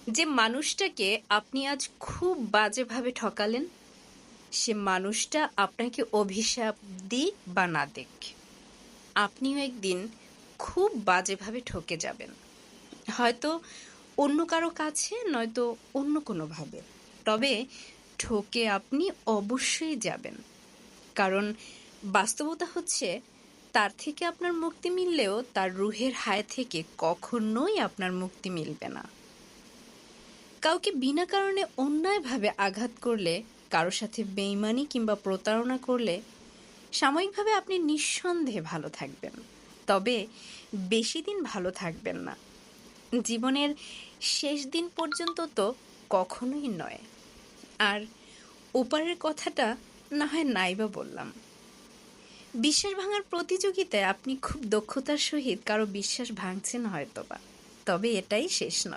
যে মানুষটাকে আপনি আজ খুব বাজেভাবে ঠকালেন, সে মানুষটা আপনাকে অভিশাপ দিক বা না দিক, আপনিও একদিন খুব বাজেভাবে ঠকে যাবেন। হয়তো অন্য কারো কাছে, নয়তো অন্য কোনোভাবে। তবে ঠকে আপনি অবশ্যই যাবেন। কারণ বাস্তবতা হচ্ছে, তার থেকে আপনার মুক্তি মিললেও তার রুহের হায় থেকে কখনোই আপনার মুক্তি মিলবে না। কাউকে বিনা কারণে অন্যায়ভাবে আঘাত করলে, কারো সাথে বেইমানি কিংবা প্রতারণা করলে সাময়িকভাবে আপনি নিঃসন্দেহে ভালো থাকবেন, তবে বেশি দিন ভালো থাকবেন না। জীবনের শেষ দিন পর্যন্ত তো কখনোই নয়। আর ওপারের কথাটা না হয় নাইবা বললাম। বিশ্বাস ভাঙার প্রতিযোগিতায় আপনি খুব দক্ষতার সহিত কারো বিশ্বাস ভাঙছেন হয়তোবা, তবে এটাই শেষ নয়।